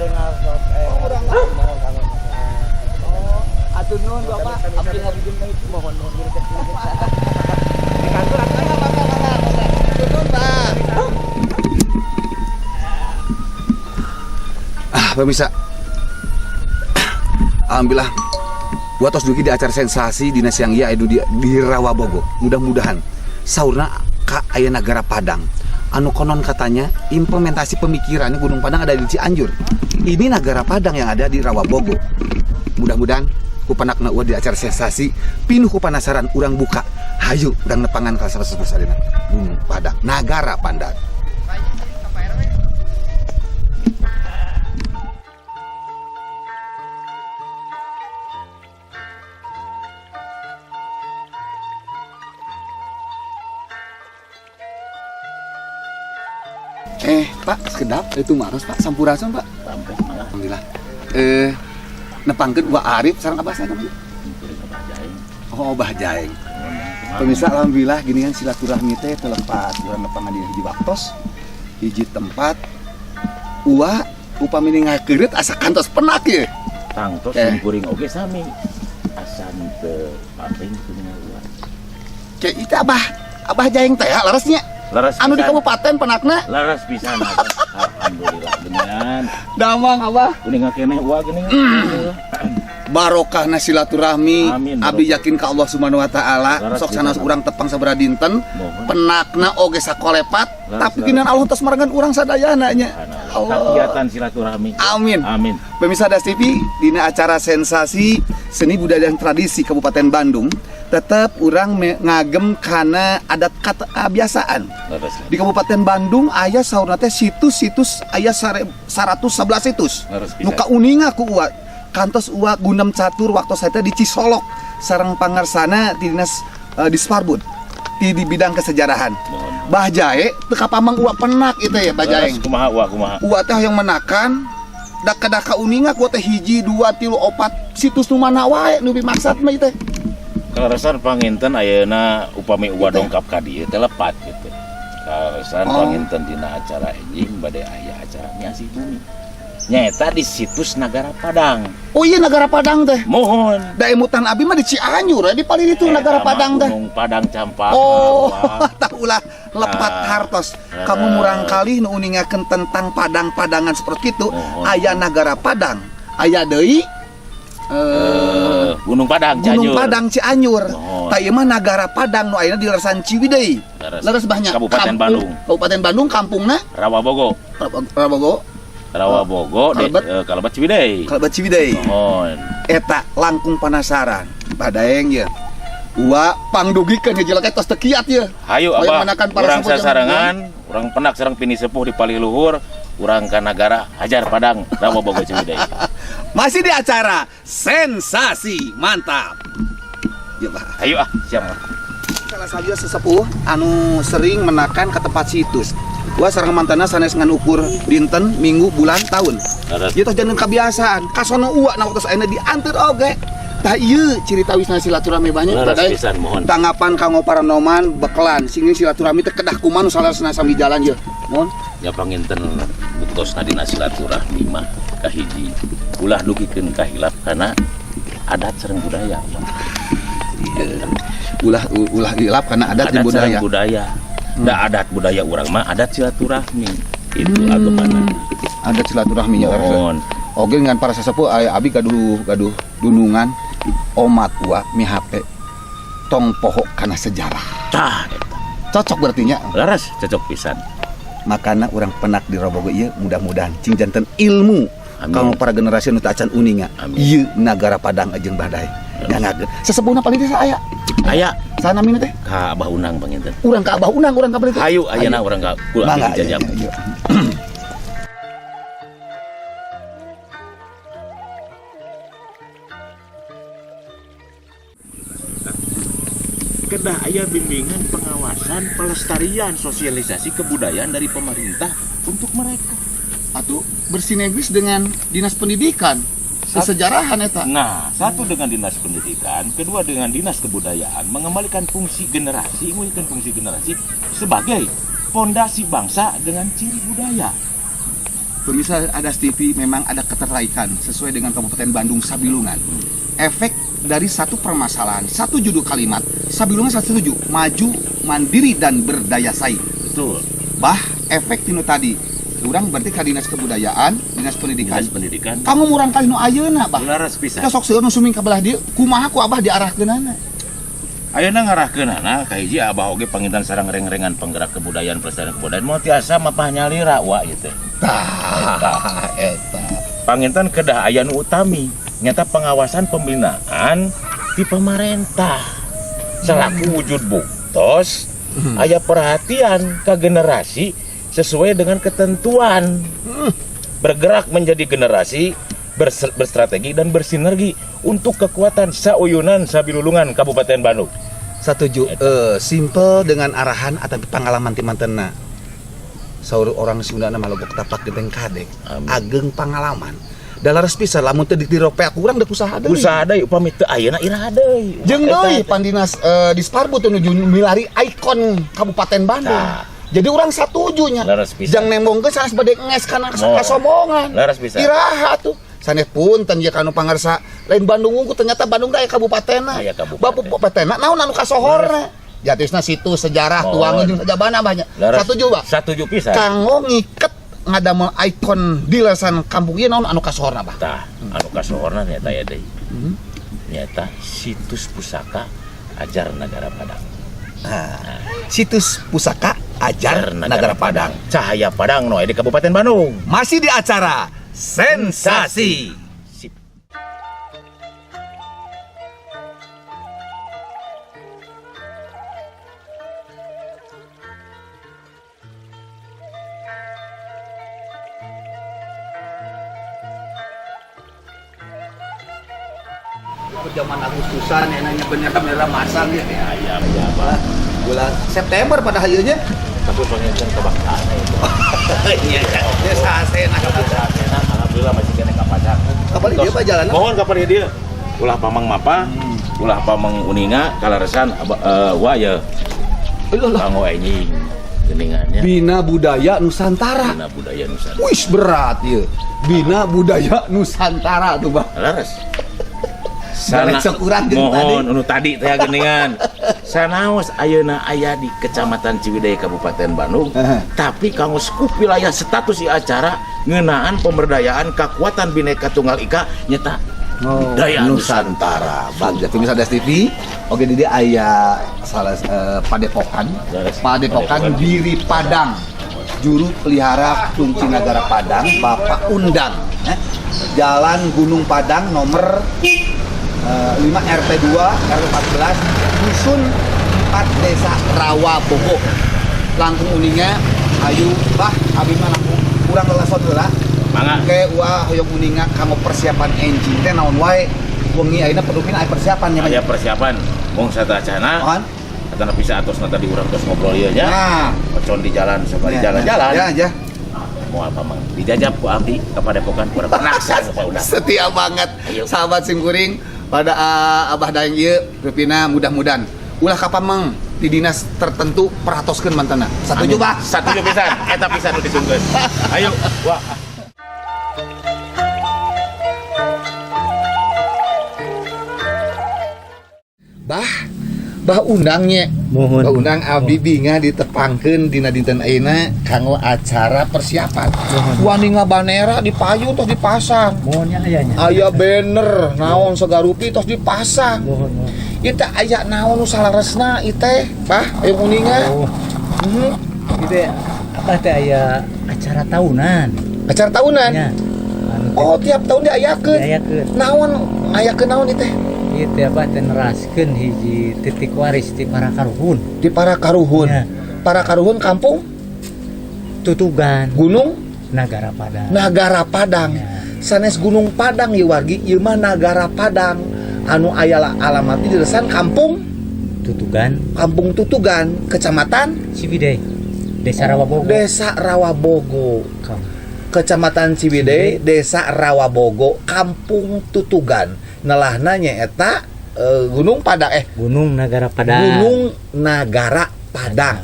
dengar sok urang mohon kalau atur nuhun Bapak abdi ngabijeun deui mohon nuhun diri ke di kantor Bapak atur nuhun Pak. Pemirsa, alhamdulillah gua tos dugi di acara sensasi di Siang Iya edu di Rawabogo. Mudah-mudahan saurna ka aya nagara Padang. Anu konon katanya implementasi pemikirannya Gunung Padang ada di Cianjur. Ini nagara Padang yang ada di Rawabogo. Mudah-mudahan ku panakna di acara sensasi pinuh ku penasaran urang buka. Hayu urang nepangan ka salah satu salina Gunung Padang, nagara Padang. Pak, sekedap itu maros Pak, sampurasun Pak. Alhamdulillah. Nepangkeun Wa Arif sareng Abah sana namanya. Oh, Abah Jaeng. Pemirsa alhamdulillah gini kan silaturahmi teh terlepas urang nepangan di hiji waktos, hiji tempat. Upami ngakeureut asa kantos penak ye. Tangtos kuring oge sami. Asan teu pating punya ulah. Kayak itu Abah Jaeng teh larasnya. Laras anu di pisan. kabupaten penakna Laras pisan. Alhamdulillah geningan. damang Abah Kuning ngakeneh ulah geuning. barokahna silaturahmi. Amin, Abi barokah. yakin ka Allah Subhanahu wa taala Laras sok sanes pisan. urang tepang sabaraha dinten Mohon. penakna oge sakolepat Laras, tapi laras. kinan Allah tos marangan urang sadayana nya. Allah. Kegiatan silaturahmi. Amin. Amin. Pemirsa Das TV dina acara sensasi seni budaya dan tradisi Kabupaten Bandung tetap urang ngagem kana adat kebiasaan. Laras. Di Kabupaten Bandung aya saurna teh situs-situs aya 111 situs. Laras pisan. Nu kauninga ku uat kantos uat gundam catur waktu saya teh di Cisolok sareng pangarsana di dinas di Sparbud di bidang kesejarahan. Mohon. Bah Jae teu kapamang uat penak itu ya Bah Laras Jaeng. kumaha ulah kumaha. Uat teh yang menakan daka uninga ku teh 1 2 3 4 situs nu mana wae nu dimaksud mah teh. Karasan panginten ayeuna upami ulah dongkap ka dieu teh lepat gitu. Karasan Oh. panginten dina acara enjing bade aya acara Miasi Bumi. Nyaeta di situs Nagara Padang. Oh iya Nagara Padang teh. Mohon. Da emutan abi mah di Cianjur di paling itu Nagara Padang teh. Gunung Padang Campak. Oh, tahulah lepat Ah. hartos. Kamu murang kali nu uningakeun tentang Padang-padangan seperti itu. Aya Nagara Padang, aya deui Gunung Padang Gunung Cianjur. Padang Cianjur. Oh. Ta ieu mah Nagara Padang nu ayeuna di Leresan Ciwidey. Leres banyak. Kabupaten Bandung. Kabupaten Bandung kampungna Rawabogo. Rabogo, Rawabogo Kalabat Ciwidey. Kalbat Ciwidey. Mohon. Eta langkung penasaran. Padaeng ye. Pangdugikeun hiji lagi tos teu kiat ye. Hayu Hoyong Abah, menakan para urang sepuh jeung sasarangan, urang penak sareng pini sepuh di Pali Luhur, urang ka Nagara Hajar Padang, Rawabogo Ciwidey. Masih di acara sensasi mantap. Ya Bah. Hayu siap. Salah satu sesepuh anu sering menakan ke tempat situs. Gua sareng mantana sanes ngan ukur dinten, minggu, bulan, tahun. Laras. Ieu tos jangan kebiasaan. Kasono uwa na waktu ayeuna dianteur oge. Tah ieu ciri tawisna silaturahmi banyak Laras badai. pisan mohon. Tanggapan kanggo paranoman bekelan sing silaturahmi teh kedah kumaha nu salasna sami jalan ieu. Mohon. Ya panginten butosna dina silaturahmi mah kahiji ulah dugikeun ka hilap kana adat sareng budaya. Ulah hilap karena adat dan budaya. Sareng budaya. Da adat budaya urang mah adat silaturahmi. Itu agemana. Adat silaturahminya. Mohon. Oke dengan para sesepuh abi gaduh dunungan omat wa mihape tong pohok karena sejarah. Tah eta. Cocok berarti nya. Laras cocok pisan. Makana urang penak di Rabogo ieu mudah-mudahan cing janten ilmu Amin. kalau para generasi nu teu acan uninga. Amin. Ieu Nagara Padang ajeung badai. Ngangageun. Sesepuhna paling desa aya. Aya Sana mina teh. ka Abah Unang panginten. Urang ka Abah Unang, urang ka paling teh. Hayu ayeuna urang ka kula Mangga, abdi jajab. iya. Kedah aya bimbingan pengawasan pelestarian sosialisasi kebudayaan dari pemerintah untuk mereka. Atau bersinergis dengan dinas pendidikan. Kesejarahan eta. Nah, satu dengan dinas pendidikan, kedua dengan dinas kebudayaan mengembalikan fungsi generasi, memulihkan fungsi generasi sebagai fondasi bangsa dengan ciri budaya. Pemirsa Adas TV memang ada keterkaitan sesuai dengan Kabupaten Bandung Sabilungan. Efek dari satu permasalahan, satu judul kalimat, Sabilungan setuju, maju, mandiri dan berdaya saing. Betul. Bah, efek tinu tadi. Urang berarti ka Dinas Kebudayaan, Dinas Pendidikan. Dinas Pendidikan. Kamu murang kali nu ayeuna, Bah. Laras pisan. Kita sok seueur nu suming ka belah dieu, kumaha ku Abah diarahkeunana? Ayeuna ngarahkeunana ka hiji Abah oge panginten sareng reng-rengan penggerak kebudayaan pelestarian kebudayaan moal tiasa mapah nyalira wa ieu teh. Tah, eta. Panginten kedah aya nu utami, nyata pengawasan pembinaan di pemerintah. Selaku wujud buktos, aya perhatian ke generasi sesuai dengan ketentuan. Bergerak menjadi generasi berstrategi dan bersinergi untuk kekuatan sauyunan sabilulungan Kabupaten Bandung. Setuju. Simple dengan arahan atau pengalaman timantena. Saur orang Sundana malogok tapak genteng kadek. Ageng pengalaman. Dalaras pisan lamun teu diropek urang deuk usaha deui. Usaha deui upami teu ayeuna iraha deui. Jeung deui pandinas Disparbu teu nuju milari ikon Kabupaten Bandung. Nah. Jadi orang satujunya. Laras pisan. Jang nembongkeun sanes bade nges kana kasombongan. Laras pisan. Iraha tuh. Sanes punten ieu kanu pangarsa lain Bandung unggul ternyata Bandung da aya kabupatenna. Aya kabupaten. Kabupatenna naon anu kasohorna? Jatisna situ sejarah tuangeun jeung sajabana banyak. Satuju, Pak. Satuju pisan. Kanggo ngiket ngadamel ikon di lesan kampung ieu naon anu kasohorna, Pak? Tah, anu kasohorna nyata ya deui. Nyata situs pusaka Ajar Nagara Padang. Situs pusaka Ajar Nagara Padang. Cahaya Padang no di Kabupaten Bandung. Masih di acara Sensasi. Sip. Zaman Agustusan enaknya bener kamera masang ya. Ayam ya, Pak. Bulan September pada hasilnya. Tapi penginten kebangsaan itu. Iya, ya sasena Kebangsaan alhamdulillah masih kena kapadak. Kapal dia apa jalan? Mohon kapal dia. Ulah pamang mapa, ulah pamang uninga kalaresan wa ya. Kanggo enjing geuningannya. Bina Budaya Nusantara. Bina Budaya Nusantara. Wih, berat ya. Bina Budaya Nusantara tuh, Bang. Laras. Sana sekurang mohon anu tadi teh geuningan. Sanaos ayeuna aya di Kecamatan Ciwidey Kabupaten Bandung, tapi kanggo skup wilayah status di acara ngeunaan pemberdayaan kekuatan Bhinneka Tunggal Ika nyata Budaya Nusantara. Bagja tim Adas TV. Oke, di dia aya salah Padepokan. Padepokan Biri Padang. Juru pelihara kunci negara Padang, Bapak Undang. Jalan Gunung Padang nomor 5 RT 2 RT 14 Dusun 4 Desa Rawa Bogo. Langkung uningnya ayu bah abi mah langkung kurang lelason heula. Mangga. Ke ulah hoyong uninga kanggo persiapan engine teh naon wae. Wengi ayeuna perlupina aya persiapan nya. Aya persiapan mung satacana. Mohon. Katana bisa atos nanti urang tos ngobrol ieu nya. Nah, Ocon di jalan sabari jalan-jalan. Ya aja. Mau apa mang? Dijajab ku abdi kepada pokan kurang penaksa udah. Setia banget. Ayo. Sahabat Simkuring pada Abah Daeng ieu rupina mudah-mudahan ulah kapan mang di dinas tertentu peratoskeun mantana. Satuju, Bah. Satuju pisan, eta pisan nu disungkeun. Ayo, wah. Bah undangnya. Mohon. Bah undang abdi binga ditepangkeun dina dinten ayeuna kanggo acara persiapan. Wani ngabanera dipayu tos dipasang. Mohonnya ayahnya. Aya banner naon segarupi tos dipasang. Mohon. Ieu teh aya naon nu salaresna ieu teh, Bah, aya uninga. Oh. Itu apa teh aya acara tahunan. Acara tahunan. Ya. Oh, tiap tahun diayakeun. Diayakeun. Naon ayakeun naon ieu teh? Ieu teh apa teh neraskeun hiji titik waris di para karuhun. Di para karuhun. Ya. Para karuhun kampung Tutugan Gunung Nagara Padang. Nagara Padang. Ya. Sanes Gunung Padang ieu wargi, ieu mah Nagara Padang. Anu aya alamat di deresan kampung Tutugan Kampung Tutugan, Kecamatan Ciwidey. Desa Rawabogo. Desa Rawabogo. Kecamatan Ciwidey, Desa Rawabogo, Kampung Tutugan. Nelahna nyaeta Gunung Padang Gunung Nagara Padang. Gunung Nagara Padang.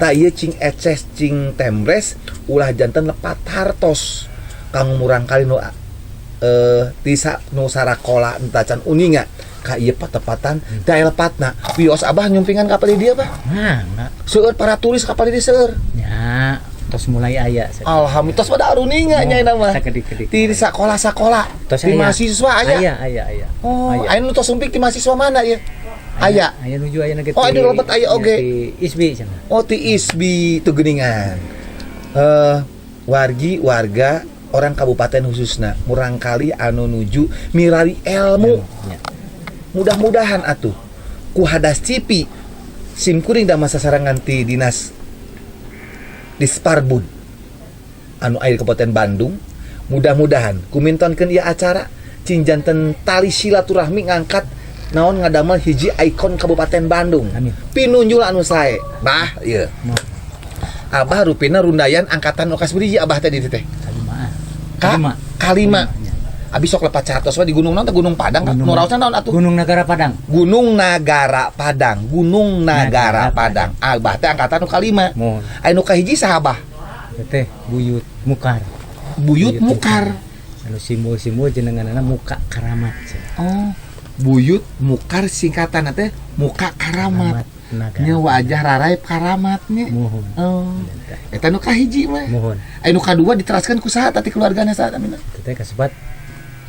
Tak ieu cing eces cing tembres ulah janten lepat hartos. kang murang kali nu tisa nu sarakola entacan uninga ka ieu patepatan da lepatna wios abah nyumpingan ka di dia bah Nah, seueur para turis ka di seueur nya tos mulai aya. alhamdulillah tos pada aruninga nya nama Sakedik-kedik. di sakola-sakola Tos di aya. mahasiswa aya Aya. oh Aya. aya nu tos sumpik di mahasiswa mana ya aya Aya nuju aya nage. Oh, aya di lompat aya oge. Di ISBI cenah. oh ti isbi tu geuningan warga orang kabupaten khususna murang kali anu nuju mirari ilmu Nya. mudah-mudahan atuh ku hadas cipi sim kuring da masa sarangan ti dinas Disparbud anu aya di Kabupaten Bandung mudah-mudahan kumintonkeun ieu acara cinjanten tali silaturahmi ngangkat naon ngadamel hiji ikon Kabupaten Bandung Amin. pinunjul anu sae bah ieu Moh. abah rupina rundayan angkatan okas beriji abah teh di teh Kalima. kalima Nya. abis sok lepat cartos we di gunung naon teh Gunung Padang kan nu raosna naon atuh Gunung Nagara Padang. Gunung Nagara Padang. Abah teh angkatan nu kalima. Mohon. Aya nu kahiji sahabah. Teh Buyut Mukar. Buyut Mukar. Anu simbol-simbol jenenganna muka karamat. Oh, Buyut Mukar singkatan teh muka karamat. Nagara. Nya wajah raraip karamatnya. Mohon. Oh. Eta nu kahiji mah. Mohon. Aya nu kadua diteraskeun ku saha tadi keluargana saha amina? Teh kasebat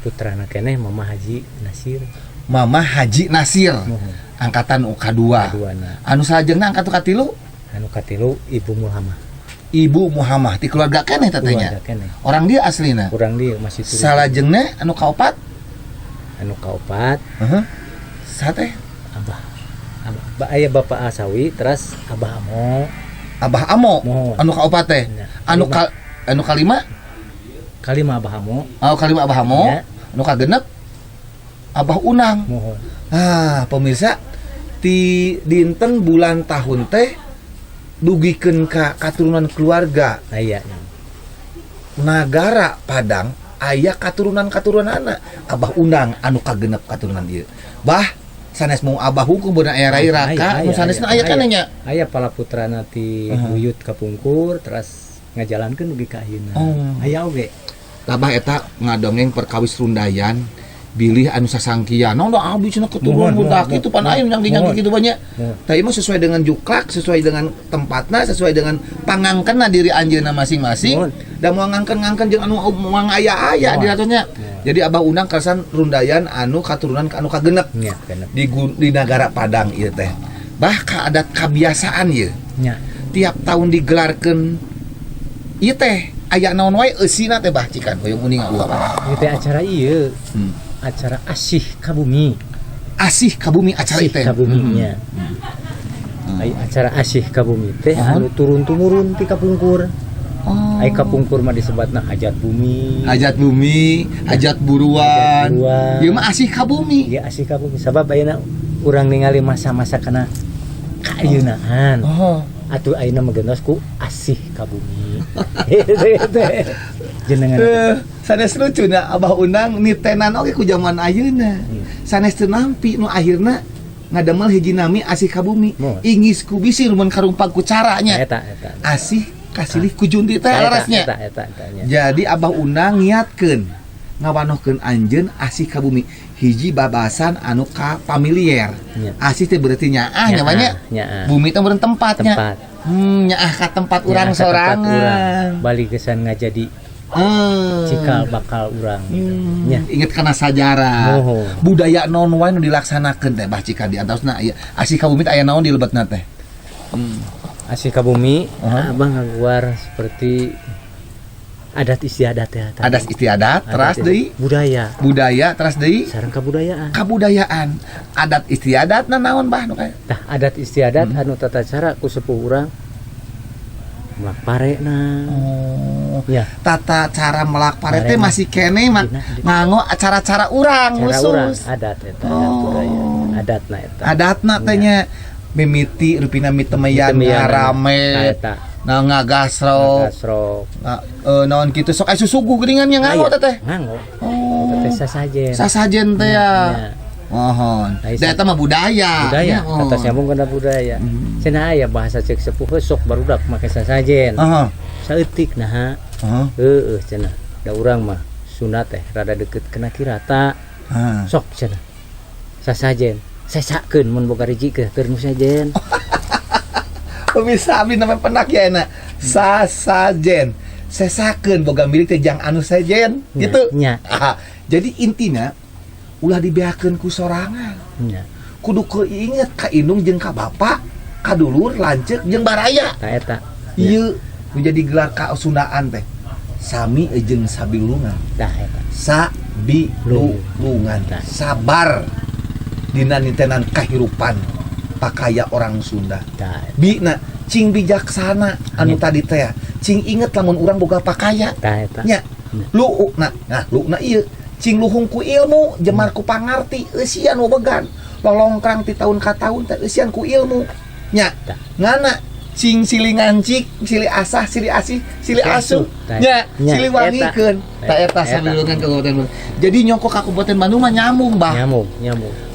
putrana keneh Mama Haji Nasir. Mama Haji Nasir. Mohon. Angkatan kadua. Kaduana. Anu sajenna angkatan katilu Anu katilu Ibu Muhammad. Ibu Muhammad di keluarga keneh tetenya. Keluarga keneh. Orang dia aslina. Kurang dia masih turun. Salajengna anu kaopat? Anu kaopat Heeh. Saha teh? Abah. Aya Bapak Asawi terus Abah Amo. Abah Amo. Mohon. Anu kaopat teh. Ya. Anu kalima? Kalima Abah Amo. Oh, kalima Abah Amo. Ya. Anu kagenep Abah Unang. Mohon. Ah, pemirsa ti dinten bulan tahun teh dugikeun ka katurunan keluarga Aya. Nagara Padang aya katurunan-katurunan Abah Unang anu kagenep katurunan ieu. Bah, sanes mau Abah hukum beuna aya rai raka, anu sanesna aya kana nya. Aya pala putrana ti Buyut kapungkur terus ngajalankeun dugi ka ayeuna. Oh. Aya oge. Tabah eta ngadongeng perkawis rundayan bilih anu sasangkian. Naon da abdi cenah keturunan Mohon, budak mohon, kitu pan mohon, aya yang dinyangki mohon. kitu banyak. Mohon. Tah ieu mah sesuai dengan juklak, sesuai dengan tempatna, sesuai dengan pangangkenna diri anjeunna masing-masing. Mohon. Da moal ngangken-ngangken jeung anu moal aya-aya Mohon. di ratonya. Jadi Abah Unang kersan rundayan anu katurunan anu kagenep Nya kenep. di Nagara Padang ieu teh. Bah ka adat kabiasaan ieu. Nya. Tiap tahun digelarkeun ieu teh aya naon wae eusina teh bah cikan hoyong uning uap. Ieu teh acara ieu. Hmm. Acara Asih Kabumi. Asih kabumi acara Asih itu. Kabuminya. Ai acara Asih Kabumi teh anu turun tumurun ti kapungkur. Oh. Ai kapungkur mah disebatna hajat bumi. Hajat bumi, hajat buruan. Hajat buruan. Ieu mah asih kabumi. Ya Asih Kabumi sabab ayeuna urang ningali masa-masa kana kaayeunan. Oh. Atuh ayeuna mah geus ku Asih Kabumi. Itu. Jenengan Sanes lucuna Abah Unang nitenan oge ku zaman ayeuna. Sanes teu nampi nu akhirna ngadamel hiji nami Asih Kabumi. Mohon. Ingis ku bisi mun karumpag ku caranya. eta. Asih kasilih ku junti teh larasnya. Eta nya. Jadi Abah Unang ngiatkeun ngawanohkeun anjeun Asih Kabumi hiji babasan anu ka familiar. Nya. Asih teh berarti nyaah nya banyak. Nyaah. Bumi teh beureun tempatnya. Tempat. Nyaah ka tempat urang Nyaah ka tempat urang. sorangan. Balik kesan ngajadi cikal bakal urang gitu. Nya. Ingat kana sajarah. Mohon. Budaya naon wae nu dilaksanakeun teh bah cikan di antausna aya Asih Kabumi teh aya naon di lebetna teh. Asih Kabumi, Uh-huh. abang ngaguar seperti adat istiadat ya. tadi. Adat istiadat, teras Adat deui budaya, budaya, teras deui sareng kabudayaan. kabudayaan. Adat istiadat naon bah nu kae? Tah adat istiadat anu tata cara ku sepuh urang melak parena. Oh. Ya, Tata cara melak pare teh Parena. masih kene nganggo acara-cara urang cara urang khusus. adat eta adat budaya. Adatna eta. Adatna teh nya mimiti rupina mitemeyan Mitemeyan. ngarame. Eta. Nah ngagasro. Gasrok. Naon kitu sok aya susugu geuningan nya nganggo Aya, teh. Nganggo. Oh. Teh sasajen. Sasajen teh ya. Nya. Mohon. Aya Da eta mah budaya. Budaya, Oh. tata sambung kana budaya. Cenah aya bahasa cek sepuh sok barudak make sasajen. Heeh. Saeutik nah. Heeh. Heeh cenah. Da urang mah Sunda teh rada deket kena Kirata. Sok cenah. Sasajen. Sesakeun mun boga riji ke keur nu sajen. Bisa abdi namanya penak ya enak. Sasajen. Sesakeun boga milik teh jang anu sajen gitu. Nya. Jadi intinya ulah dibeakeun ku sorangan. Nya. Kudu keinget ka indung jeung ka bapak, ka dulur, lanceuk jeung baraya. Ta eta. Ieu nu jadi gelar ka Sundaan teh. Sami jeung sabilungan. Tah eta. Sabilungan. Sabar dina nintenan kahirupan pakaya orang Sunda. Tah. Bina cing bijaksana anu tadi teh. Cing inget lamun urang boga pakaya. Tah eta. Nya. Luukna. Nah, luukna ieu cing luhung ku ilmu, jemar ku pangarti, eusian bobegan. Lolongkrang ti taun ka taun teh eusian ku ilmu. Nya. Ngana cing silih ngancik, silih asah, silih asih, silih asuh. Nya, silih wangikeun. Ta eta sabilungan Kabupaten Bandung. Jadi nyongko ka Kabupaten Bandung mah nyambung, Bah. Nyambung.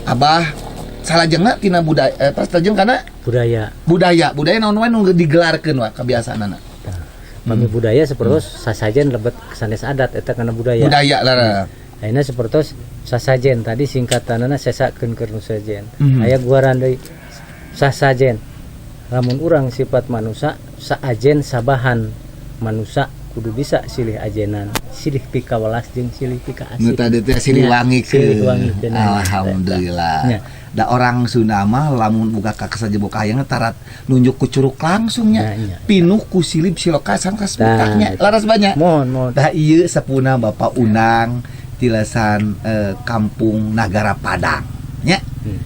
Abah salajengna tina budaya salajeng kana budaya naon wae nu digelarkeun wa kebiasaanna. Mami budaya sapertos sasajen lebet sanes adat eta kana budaya. Budaya lara. Ayeuna sapertos sasajen tadi singkatanana sesakeun keur nu sajen. Aya guaran deui sasajen. Lamun urang sifat manusia saajen sabahan manusia kudu bisa silih ajenan, silih pikawelas jeung silih pika asih. Nu tadi teh silih wangikeun. Alhamdulillah. Ya. Da orang Sunda mah lamun buka ka saja boka hayang tarat nunjuk ku curug langsungnya. Pinuh ku silib silokasan kas butaknya. Laras banyak. Mohon. Da ieu sapuna Bapak Unang tilasan kampung Nagara Padang nya.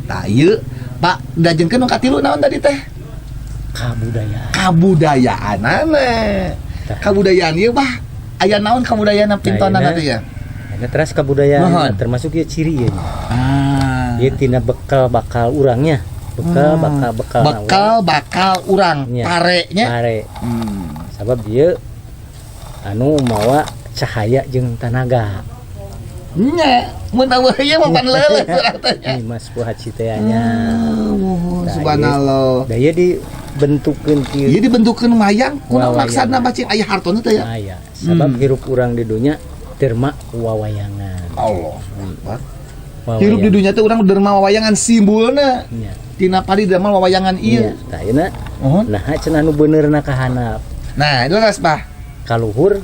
Tah ieu Pak dajengkeun nu katilu naon tadi teh? Kabudayaanana. Kabudayaan ieu Bah. Aya naon kabudayaan pintonana teh ya? Ada teras kabudayaan termasuk ieu ciri ieu. Ieu tina bekal urangnya. Bekal urang parenya. Pare. Sabab ieu anu mawa cahaya jeung tanaga. Nya, mun aweuh ieu mah pan leuleuh teh. Mas Puhaci teh nya. Subhanallah. Da ieu dibentukeun kieu. Ieu dibentukeun mayang kunaon maksudna bacing aya hartona teh ya? Aya. Sabab hirup urang di dunya derma wawayangan. Allah. Hirup di dunya teh urang derma wawayangan simbolna. Nya. Tina padi derma wawayangan ieu. Tah ayeuna naha cenah nu benerna kahanap. Nah, itu ras Bah. Kaluhur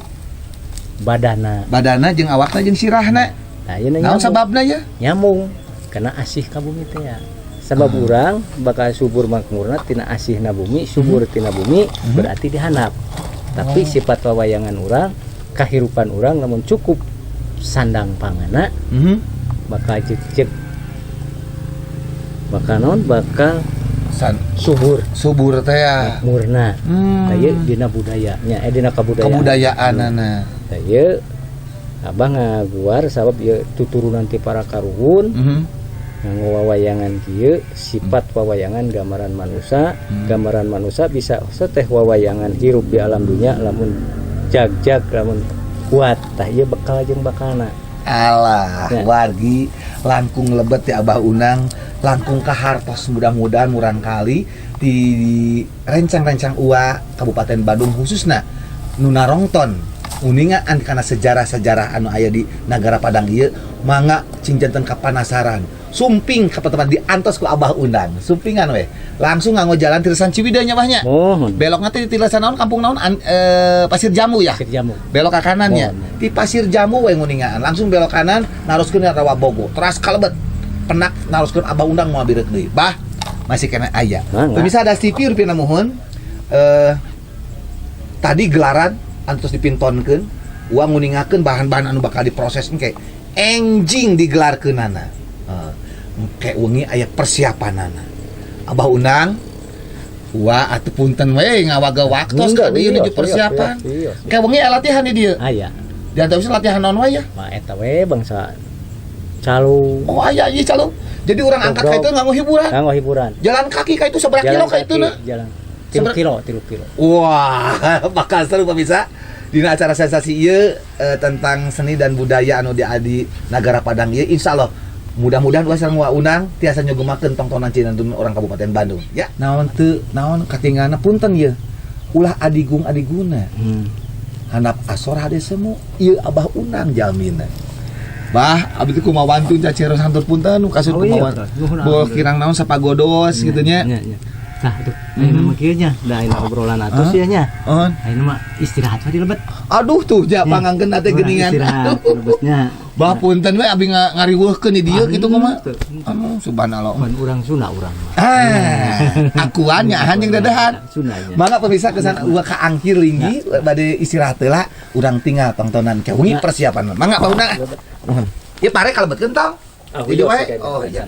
badana jeung awakna jeung sirahna. Nah, ayeuna naon sababna ya? Nyambung karena asih ka bumi teh ya. Sabab urang bakal subur makmurna tina asihna bumi, subur tina bumi berarti dihanap. Tapi sifat wawayangan urang, kahirupan urang lamun cukup sandang pangana, bakal cek bakal subur teh ya. Makmurna. Ieu dina budayanya, dina kabudayaanana. Da ieu Abah ngaguar sabab ieu tuturunan ti para karuhun. Nganggo wawayangan kieu sifat wawayangan gambaran manusia. Gambaran manusia bisa teh wawayangan hirup di alam dunia lamun jag lamun kuat tah ieu bekal jeung bakalna. Alah, wargi langkung lebet ya Abah Unang, langkung kahartos mudah-mudahan murang kali di rencang-rencang UA Kabupaten Bandung khususna nu narongton uningaan kana sejarah-sejarah anu aya di Nagara Padang ieu mangga cing janten kapanasaran. Sumping ka tempat diantos ku Abah Unang. Sumpingan we. Langsung nganggo jalan Tiresan Ciwidey nya Bahnya. Belok nanti di Tiresan naon kampung naon Pasir Jamu ya. Pasir Jamu. Belok ke kanannya. Di Pasir Jamu we nguningaan. Langsung belok kanan naroskeun ka Rawabogo. Teras kalebet. Penak naroskeun Abah Unang moal bireuk deui. Bah, masih kena aya. Bisa ada TV rupina mohon. Tadi gelaran antos dipintonkeun, uang nguningakeun bahan-bahan anu bakal diproses engke. Enjing digelarkeunana. Kayak wengi aya persiapanana. Abah Unang atuh punten we ngawaga waktos ka dieu nuju persiapan. Kayak wengi aya latihan di dieu. Aya. Di antara latihan naon wae ya? Mah eta we bangsa calo. Oh aya ieu calo. Jadi orang angkat ka itu nganggo hiburan. Nganggo hiburan. Jalan kaki ka itu sabaraha kilo ka itu na? Jalan 3 kilo. Wah, bakal seru pemirsa. Dina acara sensasi ieu tentang seni dan budaya anu di Nagara Padang ieu insyaallah mudah-mudahan sareng Wa Unang tiasa nyogemakeun tongtonan Cinandun orang Kabupaten Bandung ya. Naon katingalna punten ieu. Ulah adigung-adiguna. handap asor hade semu ieu abah unang jalmina. Bah, abdi teh kumaha wantun caceros hantur punten nu kasut kumaha. Bawa kirang naon sapagodos kitu nya. Nah, tuh, ayeuna mah kieu nya, da ayeuna obrolan atus ya nya. Ayeuna mah istirahat we di lebet. Aduh tuh, ja pangangkeun teh geuningan. Istirahat lebetnya. Bah punten we abi ngariweuhkeun di dieu kitu kumaha. Subhanallah. Mun urang Sunda urang mah. Akuan nya anjing dadahan. Sundanya. Mangga pemirsa kesan ulah ka angkir linggi bade istirahat heula, urang tinggal tongtonan kewi persiapan. Mangga pauna. Ieu pare kalebetkeun tong. Di wae. Oh iya.